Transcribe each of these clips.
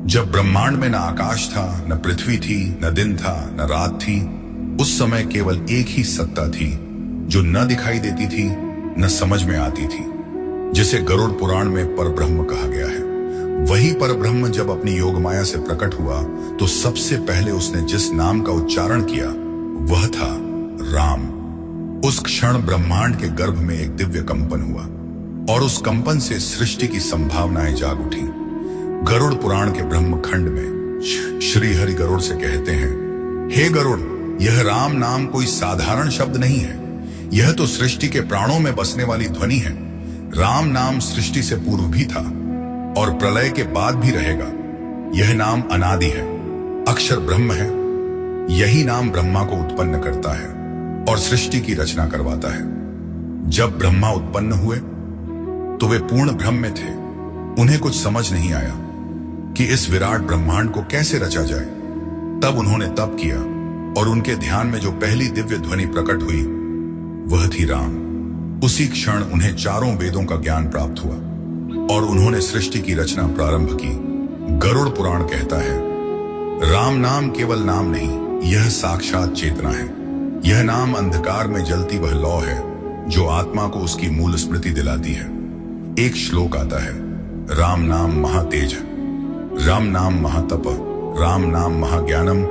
जब ब्रह्मांड में न आकाश था, न पृथ्वी थी, न दिन था, न रात थी, उस समय केवल एक ही सत्ता थी जो न दिखाई देती थी, न समझ में आती थी, जिसे गरुड़ पुराण में परब्रह्म कहा गया है। वही परब्रह्म जब अपनी योग माया से प्रकट हुआ तो सबसे पहले उसने जिस नाम का उच्चारण किया वह था राम। उस क्षण ब्रह्मांड के गर्भ में एक दिव्य कंपन हुआ और उस कंपन से सृष्टि की संभावनाएं जाग उठी। गरुड़ पुराण के ब्रह्म खंड में श्री हरि गरुड़ से कहते हैं, हे गरुड़, यह राम नाम कोई साधारण शब्द नहीं है, यह तो सृष्टि के प्राणों में बसने वाली ध्वनि है। राम नाम सृष्टि से पूर्व भी था और प्रलय के बाद भी रहेगा। यह नाम अनादि है, अक्षर ब्रह्म है। यही नाम ब्रह्मा को उत्पन्न करता है और सृष्टि की रचना करवाता है। जब ब्रह्मा उत्पन्न हुए तो वे पूर्ण भ्रम में थे। उन्हें कुछ समझ नहीं आया कि इस विराट ब्रह्मांड को कैसे रचा जाए। तब उन्होंने तप किया और उनके ध्यान में जो पहली दिव्य ध्वनि प्रकट हुई वह थी राम। उसी क्षण उन्हें चारों वेदों का ज्ञान प्राप्त हुआ और उन्होंने सृष्टि की रचना प्रारंभ की। गरुड़ पुराण कहता है, राम नाम केवल नाम नहीं, यह साक्षात चेतना है। यह नाम अंधकार में जलती वह लौ है जो आत्मा को उसकी मूल स्मृति दिलाती है। एक श्लोक आता है, राम नाम महातेज, राम नाम महातप, राम नाम महाज्ञानम,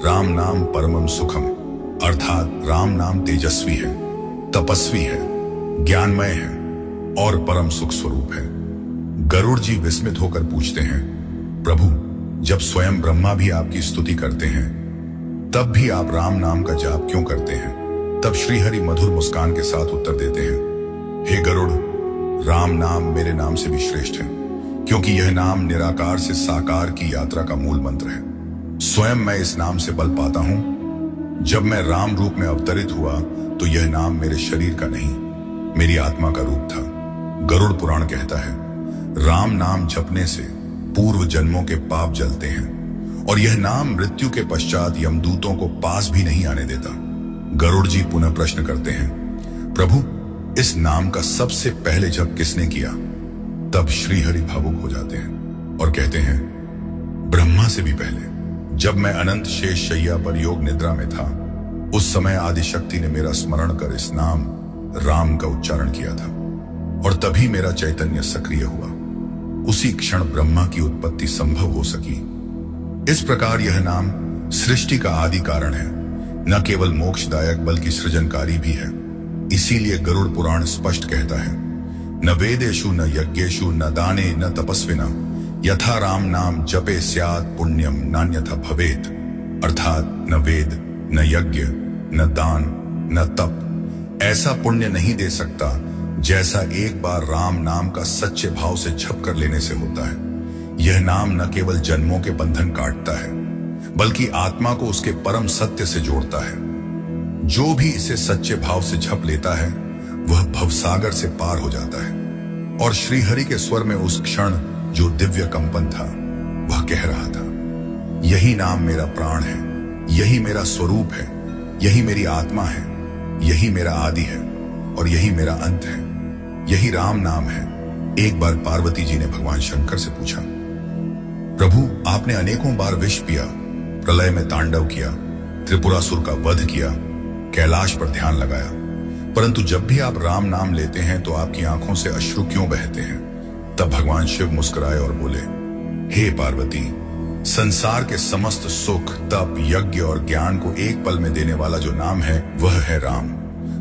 राम नाम परमम सुखम। अर्थात राम नाम तेजस्वी है, तपस्वी है, ज्ञानमय है और परम सुख स्वरूप है। गरुड़ जी विस्मित होकर पूछते हैं, प्रभु, जब स्वयं ब्रह्मा भी आपकी स्तुति करते हैं तब भी आप राम नाम का जाप क्यों करते हैं? तब श्री हरि मधुर मुस्कान के साथ उत्तर देते हैं, हे गरुड़, राम नाम मेरे नाम से भी श्रेष्ठ है, क्योंकि यह नाम निराकार से साकार की यात्रा का मूल मंत्र है। स्वयं मैं इस नाम से बल पाता हूं। जब मैं राम रूप में अवतरित हुआ तो यह नाम मेरे शरीर का नहीं, मेरी आत्मा का रूप था। गरुड़ पुराण कहता है, राम नाम जपने से पूर्व जन्मों के पाप जलते हैं और यह नाम मृत्यु के पश्चात यमदूतों को पास भी नहीं आने देता। गरुड़ जी पुनः प्रश्न करते हैं, प्रभु, इस नाम का सबसे पहले जप किसने किया? तब श्री हरि भावुक हो जाते हैं और कहते हैं, ब्रह्मा से भी पहले। जब मैं अनंत शेष शैया पर योग निद्रा में था उस समय आदिशक्ति ने मेरा स्मरण कर इस नाम राम का उच्चारण किया था और तभी मेरा चैतन्य सक्रिय हुआ। उसी क्षण ब्रह्मा की उत्पत्ति संभव हो सकी। इस प्रकार यह नाम सृष्टि का आदि कारण है, न केवल मोक्षदायक बल्कि सृजनकारी भी है। इसीलिए गरुड़ पुराण स्पष्ट कहता है, न वेदेषु न यज्ञेषु न दाने न तपस्विना यथा राम नाम जपे स्यात् पुण्यम नान्यथा भवेत। अर्थात न वेद, न यज्ञ, न दान, न तप ऐसा पुण्य नहीं दे सकता जैसा एक बार राम नाम का सच्चे भाव से जप कर लेने से होता है। यह नाम न केवल जन्मों के बंधन काटता है बल्कि आत्मा को उसके परम सत्य से जोड़ता है। जो भी इसे सच्चे भाव से जप लेता है वह भवसागर से पार हो जाता है। और श्री हरि के स्वर में उस क्षण जो दिव्य कंपन था वह कह रहा था, यही नाम मेरा प्राण है, यही मेरा स्वरूप है, यही मेरी आत्मा है, यही मेरा आदि है और यही मेरा अंत है, यही राम नाम है। एक बार पार्वती जी ने भगवान शंकर से पूछा, प्रभु, आपने अनेकों बार विष पिया, प्रलय में तांडव किया, त्रिपुरासुर का वध किया, कैलाश पर ध्यान लगाया, परंतु जब भी आप राम नाम लेते हैं तो आपकी आंखों से अश्रु क्यों बहते हैं? तब भगवान शिव मुस्कुराए और बोले, हे पार्वती, संसार के समस्त सुख, तप, यज्ञ और ज्ञान को एक पल में देने वाला जो नाम है वह है राम।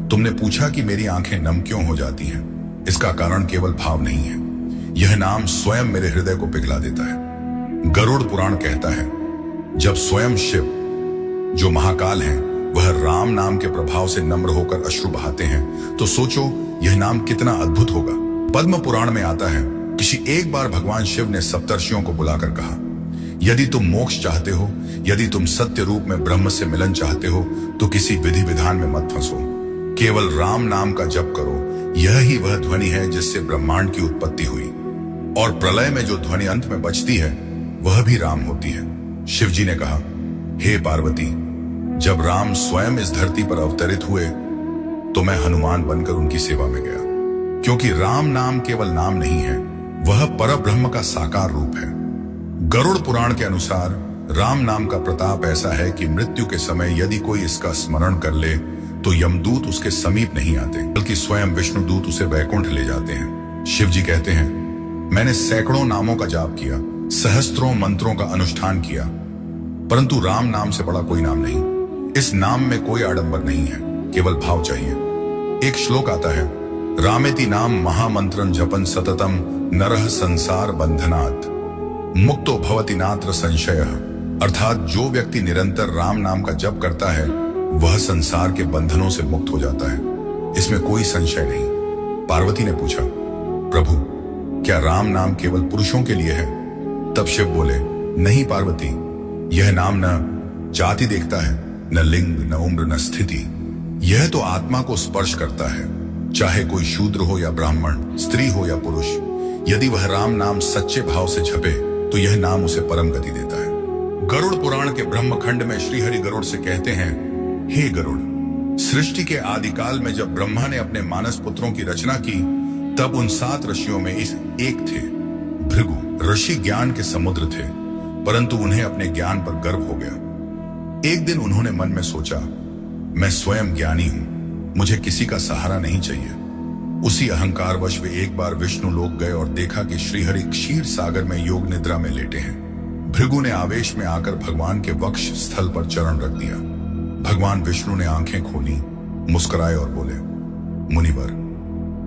तुमने पूछा कि मेरी आंखें नम क्यों हो जाती हैं? इसका कारण केवल भाव नहीं है, यह नाम स्वयं मेरे हृदय को पिघला देता है। गरुड़ पुराण कहता है, जब स्वयं शिव जो महाकाल हैं वह राम नाम के प्रभाव से नम्र होकर अश्रु बहाते हैं तो सोचो यह नाम कितना अद्भुत होगा। पद्म पुराण में आता है, किसी एक बार भगवान शिव ने सप्तर्षियों को बुलाकर कहा, यदि तुम मोक्ष चाहते हो, यदि तुम सत्य रूप में ब्रह्म से मिलन चाहते हो तो किसी विधि विधान में मत फंसो, केवल राम नाम का जप करो। यह ही वह ध्वनि है जिससे ब्रह्मांड की उत्पत्ति हुई और प्रलय में जो ध्वनि अंत में बचती है वह भी राम होती है। शिव जी ने कहा, हे पार्वती, जब राम स्वयं इस धरती पर अवतरित हुए तो मैं हनुमान बनकर उनकी सेवा में गया, क्योंकि राम नाम केवल नाम नहीं है, वह परब्रह्म का साकार रूप है। गरुड़ पुराण के अनुसार राम नाम का प्रताप ऐसा है कि मृत्यु के समय यदि कोई इसका स्मरण कर ले तो यमदूत उसके समीप नहीं आते, बल्कि स्वयं विष्णुदूत उसे वैकुंठ ले जाते हैं। शिव जी कहते हैं, मैंने सैकड़ों नामों का जाप किया, सहस्त्रों मंत्रों का अनुष्ठान किया, परंतु राम नाम से बड़ा कोई नाम नहीं। इस नाम में कोई आडंबर नहीं है, केवल भाव चाहिए। एक श्लोक आता है, रामेति नाम महामंत्रं जपन सततम नरः संसार बंधनात् मुक्तो भवति नात्र संशयः। अर्थात जो व्यक्ति निरंतर राम नाम का जप करता है वह संसार के बंधनों से मुक्त हो जाता है, इसमें कोई संशय नहीं। पार्वती ने पूछा, प्रभु क्या राम नाम केवल पुरुषों के लिए है? तब शिव बोले, नहीं पार्वती, यह नाम न जाति देखता है, न लिंग, न उम्र, न स्थिति। यह तो आत्मा को स्पर्श करता है, चाहे कोई शूद्र हो या ब्राह्मण, स्त्री हो या पुरुष। यदि वह राम नाम सच्चे भाव से जपे तो यह नाम उसे परम गति देता है। गरुड़ पुराण के ब्रह्मखंड में श्रीहरि गरुड़ से कहते हैं, हे गरुड़, सृष्टि के आदिकाल में जब ब्रह्मा ने अपने मानस पुत्रों की रचना की तब उन 7 ऋषियों में इस एक थे। भृगु ऋषि ज्ञान के समुद्र थे, परंतु उन्हें अपने ज्ञान पर गर्व हो गया। एक दिन उन्होंने मन में सोचा, मैं स्वयं ज्ञानी हूं, मुझे किसी का सहारा नहीं चाहिए। उसी अहंकारवश वे एक बार विष्णु लोक गए और देखा कि श्रीहरि क्षीर सागर में योग निद्रा में लेटे हैं। भृगु ने आवेश में आकर भगवान के वक्ष स्थल पर चरण रख दिया। भगवान विष्णु ने आंखें खोली, मुस्कुराए और बोले, मुनिवर,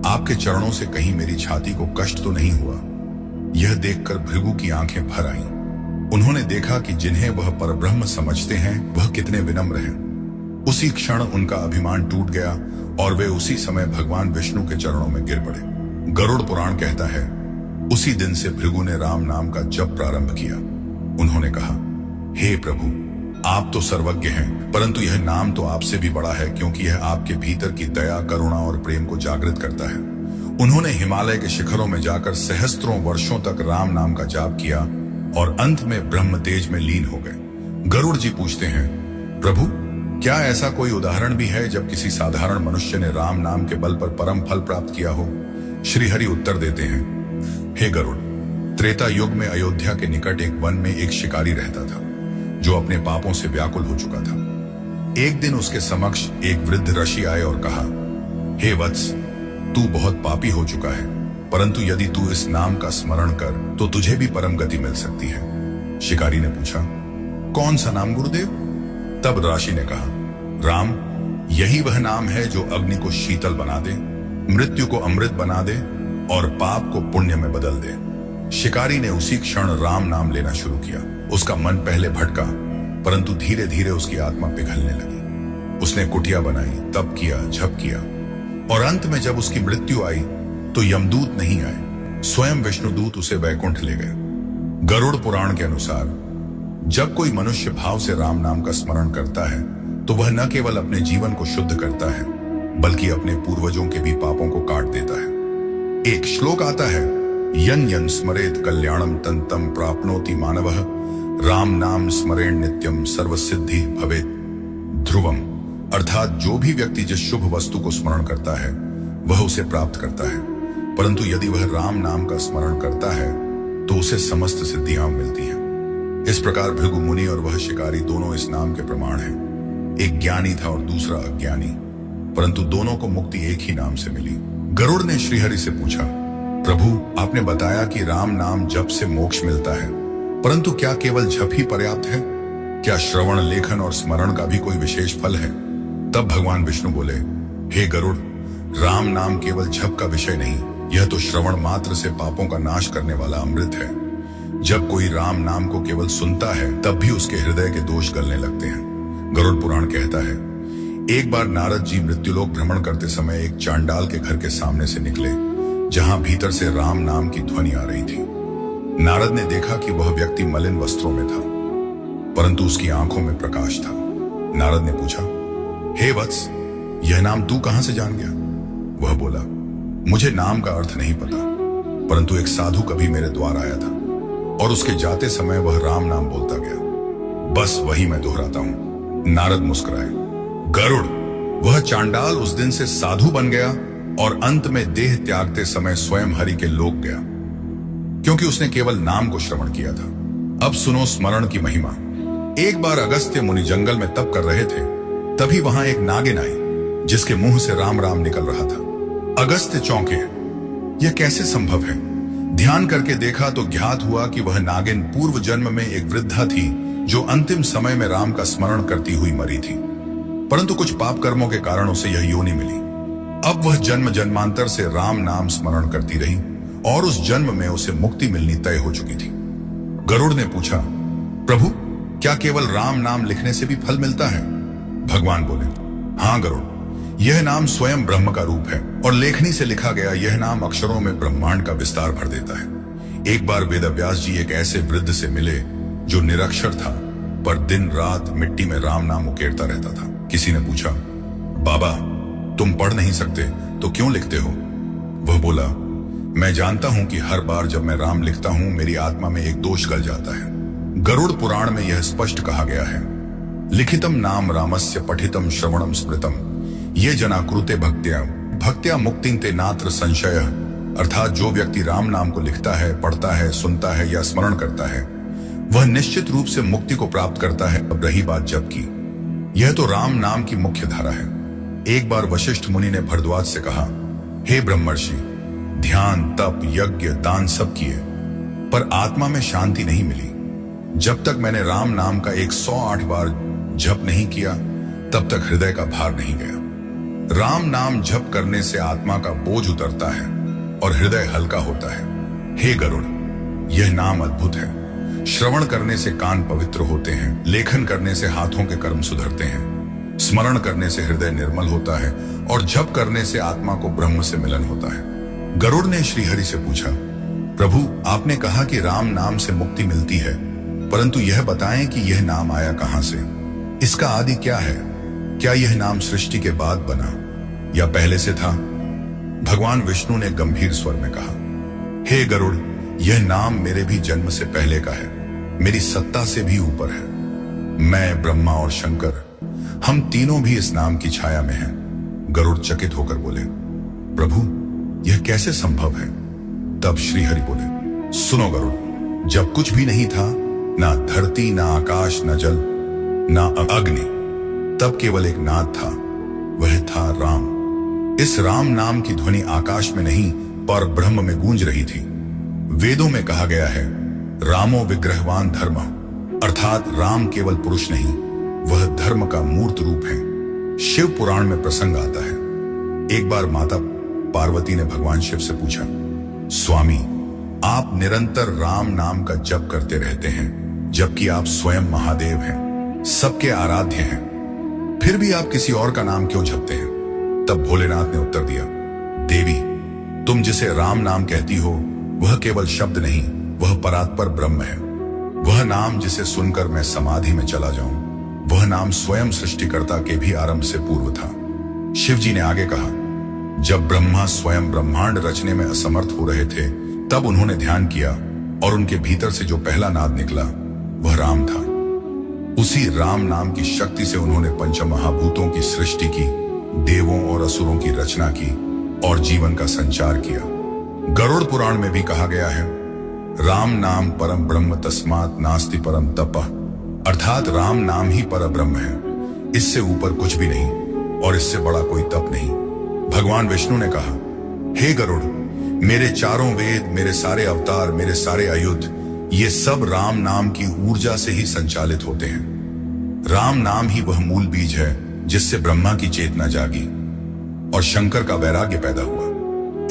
आपके चरणों से कहीं मेरी छाती को कष्ट तो नहीं हुआ? यह देखकर भृगु की आंखें भर आईं। उन्होंने देखा कि जिन्हें वह परब्रह्म समझते हैं वह कितने विनम्र हैं। उसी क्षण उनका अभिमान टूट गया और वे उसी समय भगवान विष्णु के चरणों में गिर पड़े। गरुड़ पुराण कहता है, उसी दिन से भृगु ने राम नाम का जप प्रारंभ किया। उन्होंने कहा, हे प्रभु, आप तो सर्वज्ञ हैं, परंतु यह नाम तो आपसे भी बड़ा है, क्योंकि यह आपके भीतर की दया, करुणा और प्रेम को जागृत करता है। उन्होंने हिमालय के शिखरों में जाकर सहस्त्रों वर्षों तक राम नाम का जाप किया और अंत में ब्रह्म तेज में लीन हो गए। गरुड़ जी पूछते हैं, प्रभु क्या ऐसा कोई उदाहरण भी है जब किसी साधारण मनुष्य ने राम नाम के बल पर परम फल प्राप्त किया हो? श्रीहरि उत्तर देते हैं, हे गरुड़, त्रेता युग में अयोध्या के निकट एक वन में एक शिकारी रहता था जो अपने पापों से व्याकुल हो चुका था। एक दिन उसके समक्ष एक वृद्ध ऋषि आए और कहा, हे वत्स, तू बहुत पापी हो चुका है, परंतु यदि तू इस नाम का स्मरण कर तो तुझे भी परम गति मिल सकती है। शिकारी ने पूछा, कौन सा नाम गुरुदेव? तब ऋषि ने कहा, राम, यही वह नाम है जो अग्नि को शीतल बना दे, मृत्यु को अमृत बना दे और पाप को पुण्य में बदल दे। शिकारी ने उसी क्षण राम नाम लेना शुरू किया। उसका मन पहले भटका, परंतु धीरे धीरे उसकी आत्मा पिघलने लगी। उसने कुटिया बनाई, तप किया, जप किया और अंत में जब उसकी मृत्यु आई तो यमदूत नहीं आए, स्वयं विष्णुदूत उसे वैकुंठ ले गए। गरुड़ पुराण के अनुसार जब कोई मनुष्य भाव से राम नाम का स्मरण करता है तो वह न केवल अपने जीवन को शुद्ध करता है बल्कि अपने पूर्वजों के भी पापों को काट देता है। एक श्लोक आता है, यन यन स्मरेत कल्याणम तंतम प्राप्नोति मानवः राम नाम स्मरेण नित्यम सर्वसिद्धि भवेत ध्रुवम। अर्थात जो भी व्यक्ति जिस शुभ वस्तु को स्मरण करता है वह उसे प्राप्त करता है, परंतु यदि वह राम नाम का स्मरण करता है तो उसे समस्त सिद्धियां मिलती हैं। इस प्रकार भृगु मुनि और वह शिकारी दोनों इस नाम के प्रमाण हैं। एक ज्ञानी था और दूसरा अज्ञानी, परंतु दोनों को मुक्ति एक ही नाम से मिली। गरुड़ ने श्रीहरि से पूछा, प्रभु आपने बताया कि राम नाम जप से मोक्ष मिलता है, परंतु क्या केवल जप ही पर्याप्त है? क्या श्रवण, लेखन और स्मरण का भी कोई विशेष फल है? तब भगवान विष्णु बोले, हे गरुड़, राम नाम केवल जप का विषय नहीं, यह तो श्रवण मात्र से पापों का नाश करने वाला अमृत है। जब कोई राम नाम को केवल सुनता है तब भी उसके हृदय के दोष गलने लगते हैं। गरुड़ पुराण कहता है, एक बार नारद जी मृत्युलोक भ्रमण करते समय एक चांडाल के घर के सामने से निकले जहां भीतर से राम नाम की ध्वनि आ रही थी। नारद ने देखा कि वह व्यक्ति मलिन वस्त्रों में था, परंतु उसकी आंखों में प्रकाश था। नारद ने पूछा, हे वत्स, यह नाम तू कहां से जान गया? वह बोला, मुझे नाम का अर्थ नहीं पता, परंतु एक साधु कभी मेरे द्वार आया था और उसके जाते समय वह राम नाम बोलता गया, बस वही मैं दोहराता हूं। नारद मुस्कुराए। गरुड़, वह चांडाल उस दिन से साधु बन गया और अंत में देह त्यागते समय स्वयं हरि के लोक गया, क्योंकि उसने केवल नाम को श्रवण किया था। अब सुनो स्मरण की महिमा। एक बार अगस्त्य मुनि जंगल में तप कर रहे थे, तभी वहां एक नागिन आई जिसके मुंह से राम राम निकल रहा था। अगस्त्य चौंके, यह कैसे संभव है? ध्यान करके देखा तो ज्ञात हुआ कि वह नागिन पूर्व जन्म में एक वृद्धा थी जो अंतिम समय में राम का स्मरण करती हुई मरी थी, परंतु कुछ पाप कर्मों के कारण उसे यह योनि मिली। अब वह जन्म जन्मांतर से राम नाम स्मरण करती रही और उस जन्म में उसे मुक्ति मिलनी तय हो चुकी थी। गरुड़ ने पूछा, प्रभु, क्या केवल राम नाम लिखने से भी फल मिलता है? भगवान बोले, हाँ गरुड़, यह नाम स्वयं ब्रह्म का रूप है और लेखनी से लिखा गया यह नाम अक्षरों में ब्रह्मांड का विस्तार भर देता है। एक बार वेदव्यास जी एक ऐसे वृद्ध से मिले जो निरक्षर था पर दिन रात मिट्टी में राम नाम उकेरता रहता था। किसी ने पूछा, बाबा, तुम पढ़ नहीं सकते तो क्यों लिखते हो? वह बोला, मैं जानता हूं कि हर बार जब मैं राम लिखता हूं मेरी आत्मा में एक दोष गल जाता है। गरुड़ पुराण में यह स्पष्ट कहा गया है, लिखितम नाम रामस्य पठितम श्रवणम स्मृतम ये जना कुरुते भक्त्या भक्त्या मुक्तिं ते नात्र संशय। अर्थात जो व्यक्ति राम नाम को लिखता है, पढ़ता है, सुनता है या स्मरण करता है वह निश्चित रूप से मुक्ति को प्राप्त करता है। अब रही बात जप की, यह तो राम नाम की मुख्य धारा है। एक बार वशिष्ठ मुनि ने भरद्वाज से कहा, हे ब्रह्मर्षि, ध्यान, तप, यज्ञ, दान सब किए पर आत्मा में शांति नहीं मिली। जब तक मैंने राम नाम का 108 बार जप नहीं किया तब तक हृदय का भार नहीं गया। राम नाम जप करने से आत्मा का बोझ उतरता है और हृदय हल्का होता है। हे गरुड़, यह नाम अद्भुत है। श्रवण करने से कान पवित्र होते हैं, लेखन करने से हाथों के कर्म सुधरते हैं, स्मरण करने से हृदय निर्मल होता है और जप करने से आत्मा को ब्रह्म से मिलन होता है। गरुड़ ने श्रीहरि से पूछा, प्रभु, आपने कहा कि राम नाम से मुक्ति मिलती है, परंतु यह बताएं कि यह नाम आया कहां से? इसका आदि क्या है? क्या यह नाम सृष्टि के बाद बना या पहले से था? भगवान विष्णु ने गंभीर स्वर में कहा, हे गरुड़, यह नाम मेरे भी जन्म से पहले का है, मेरी सत्ता से भी ऊपर है। मैं, ब्रह्मा और शंकर, हम तीनों भी इस नाम की छाया में हैं। गरुड़ चकित होकर बोले, प्रभु, यह कैसे संभव है? तब श्रीहरि बोले, सुनो गरुड़, जब कुछ भी नहीं था, ना धरती, ना आकाश, ना जल, ना अग्नि, तब केवल एक नाद था, वह था राम। इस राम नाम की ध्वनि आकाश में नहीं पर ब्रह्म में गूंज रही थी। वेदों में कहा गया है, रामो विग्रहवान धर्म, अर्थात राम केवल पुरुष नहीं, वह धर्म का मूर्त रूप है। शिव पुराण में प्रसंग आता है, एक बार माता पार्वती ने भगवान शिव से पूछा, स्वामी, आप निरंतर राम नाम का जप करते रहते हैं जबकि आप स्वयं महादेव हैं, सबके आराध्य हैं, फिर भी आप किसी और का नाम क्यों जपते हैं? तब भोलेनाथ ने उत्तर दिया, देवी, तुम जिसे राम नाम कहती हो वह केवल शब्द नहीं, वह परात्पर ब्रह्म है। वह नाम जिसे सुनकर मैं समाधि में चला जाऊं, वह नाम स्वयं सृष्टिकर्ता के भी आरंभ से पूर्व था। शिव जी ने आगे कहा, जब ब्रह्मा स्वयं ब्रह्मांड रचने में असमर्थ हो रहे थे तब उन्होंने ध्यान किया और उनके भीतर से जो पहला नाद निकला वह राम था। उसी राम नाम की शक्ति से उन्होंने पंचमहाभूतों की सृष्टि की, देवों और असुरों की रचना की और जीवन का संचार किया। गरुड़ पुराण में भी कहा गया है, राम नाम परम ब्रह्म तस्मात् नास्ति परम तपः, अर्थात राम नाम ही पर ब्रह्म है, इससे ऊपर कुछ भी नहीं और इससे बड़ा कोई तप नहीं। भगवान विष्णु ने कहा, हे गरुड़, मेरे चारों वेद, मेरे सारे अवतार, मेरे सारे आयुध, ये सब राम नाम की ऊर्जा से ही संचालित होते हैं। राम नाम ही वह मूल बीज है जिससे ब्रह्मा की चेतना जागी और शंकर का वैराग्य पैदा हुआ।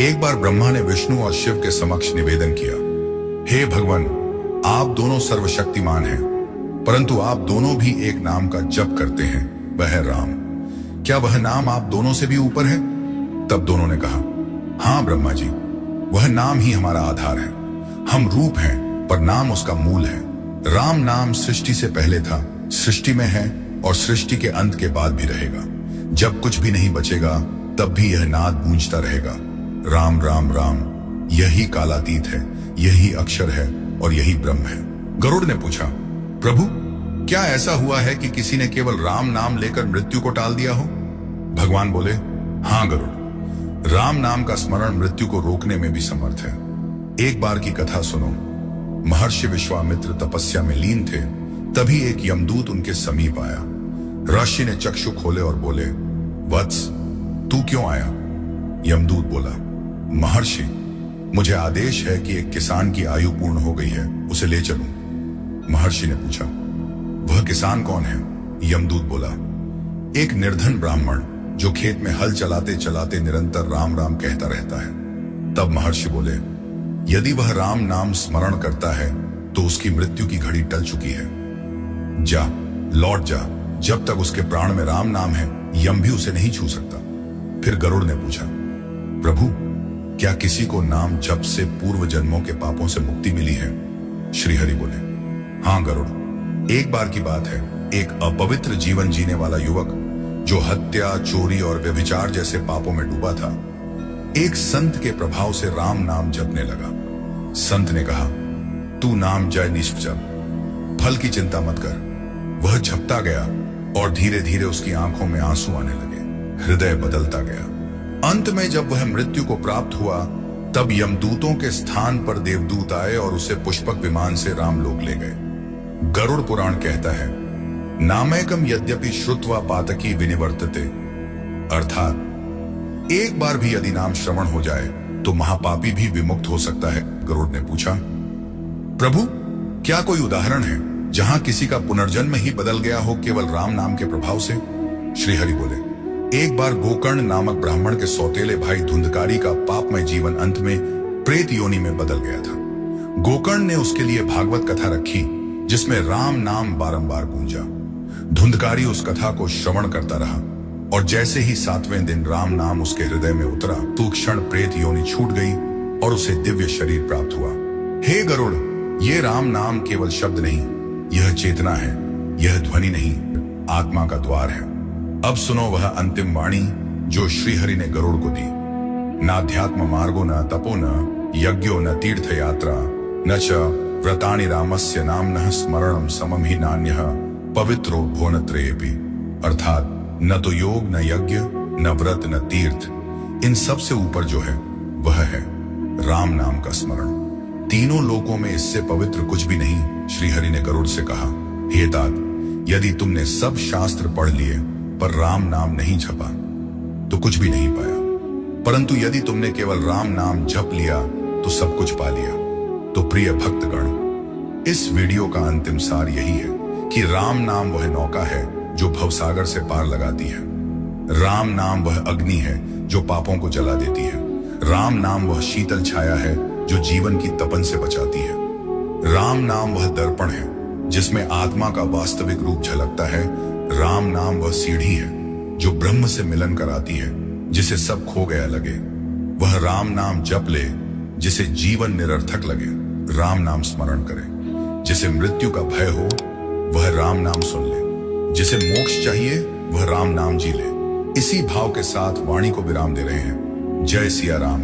एक बार ब्रह्मा ने विष्णु और शिव के समक्ष निवेदन किया, हे भगवान, आप दोनों सर्वशक्तिमान हैं, परंतु आप दोनों भी एक नाम का जप करते हैं, वह है राम। क्या वह नाम आप दोनों से भी ऊपर है? तब दोनों ने कहा, हाँ ब्रह्मा जी, वह नाम ही हमारा आधार है। हम रूप हैं पर नाम उसका मूल है। राम नाम सृष्टि से पहले था, सृष्टि में है और सृष्टि के अंत के बाद भी रहेगा। जब कुछ भी नहीं बचेगा तब भी यह नाद गूंजता रहेगा, राम राम राम। यही कालातीत है, यही अक्षर है और यही ब्रह्म है। गरुड़ ने पूछा, प्रभु, क्या ऐसा हुआ है कि किसी ने केवल राम नाम लेकर मृत्यु को टाल दिया हो? भगवान बोले, हाँ गरुड़, राम नाम का स्मरण मृत्यु को रोकने में भी समर्थ है। एक बार की कथा सुनो। महर्षि विश्वामित्र तपस्या में लीन थे, तभी एक यमदूत उनके समीप आया। ऋषि ने चक्षु खोले और बोले, वत्स, तू क्यों आया? यमदूत बोला, महर्षि, मुझे आदेश है कि एक किसान की आयु पूर्ण हो गई है, उसे ले चलूं। महर्षि ने पूछा, वह किसान कौन है? यमदूत बोला, एक निर्धन ब्राह्मण जो खेत में हल चलाते चलाते निरंतर राम राम कहता रहता है। तब महर्षि बोले, यदि वह राम नाम स्मरण करता है तो उसकी मृत्यु की घड़ी टल चुकी है। जा, लौट जा, जब तक उसके प्राण में राम नाम है यम भी उसे नहीं छू सकता। फिर गरुड़ ने पूछा, प्रभु, क्या किसी को नाम जप से पूर्व जन्मों के पापों से मुक्ति मिली है? श्रीहरि बोले, हाँ गरुड़, एक बार की बात है, एक अपवित्र जीवन जीने वाला युवक जो हत्या, चोरी और व्यभिचार जैसे पापों में डूबा था, एक संत के प्रभाव से राम नाम जपने लगा। संत ने कहा, तू नाम जय निष्प जप, फल की चिंता मत कर। वह झपता गया और धीरे धीरे उसकी आंखों में आंसू आने लगे, हृदय बदलता गया। अंत में जब वह मृत्यु को प्राप्त हुआ, तब यमदूतों के स्थान पर देवदूत आए और उसे पुष्पक विमान से रामलोक ले गए। गरुड़ पुराण कहता है, नामैकम यद्यपि श्रुत्वा पातकी विनिवर्तते, अर्थात एक बार भी यदि नाम श्रवण हो जाए तो महापापी भी विमुक्त हो सकता है। गरुड़ ने पूछा, प्रभु, क्या कोई उदाहरण है जहां किसी का पुनर्जन्म ही बदल गया हो केवल राम नाम के प्रभाव से? श्रीहरि बोले, एक बार गोकर्ण नामक ब्राह्मण के सौतेले भाई धुंधकारी का पापमय जीवन अंत में प्रेत योनि में बदल गया था। गोकर्ण ने उसके लिए भागवत कथा रखी जिसमें राम नाम बारंबार गूंजा। धुंधकारी उस कथा को श्रवण करता रहा और जैसे ही 7वें दिन राम नाम उसके हृदय में उतरा तो क्षण प्रेत योनि छूट गई और उसे दिव्य शरीर प्राप्त हुआ। हे गरुड़, ये राम नाम केवल शब्द नहीं, यह चेतना है, यह ध्वनि नहीं, आत्मा का द्वार है। अब सुनो वह अंतिम वाणी जो श्रीहरि ने गरुड़ को दी। नाध्यात्म मार्गो न तपो न यज्ञो न तीर्थ यात्रा न च व्रतानि रामस्य नाम्नः स्मरणम समम ही नान्यः पवित्रो भुवनत्रयेपि, अर्थात न तो योग न यज्ञ न व्रत न तीर्थ, इन सब से ऊपर जो है वह है राम नाम का स्मरण। तीनों लोकों में इससे पवित्र कुछ भी नहीं। श्रीहरि ने गरुड़ से कहा, हे तात, यदि तुमने सब शास्त्र पढ़ लिए पर राम नाम नहीं जपा तो कुछ भी नहीं पाया, परंतु यदि तुमने केवल राम नाम जप लिया तो सब कुछ पा लिया। तो प्रिय भक्तगण, इस वीडियो का अंतिम सार यही है कि राम नाम वह नौका है जो भवसागर से पार लगाती है। राम नाम वह अग्नि है जो पापों को जला देती है। राम नाम वह शीतल छाया है जो जीवन की तपन से बचाती है। राम नाम वह दर्पण है जिसमें आत्मा का वास्तविक रूप झलकता है। राम नाम वह सीढ़ी है जो ब्रह्म से मिलन कराती है, जिसे सब खो गया लगे। वह राम नाम जप ले जिसे जीवन निरर्थक लगे, राम नाम स्मरण करे। जिसे मृत्यु का भय हो वह राम नाम सुन ले, जिसे मोक्ष चाहिए वह राम नाम जी ले। इसी भाव के साथ वाणी को विराम दे रहे हैं। जय सिया राम।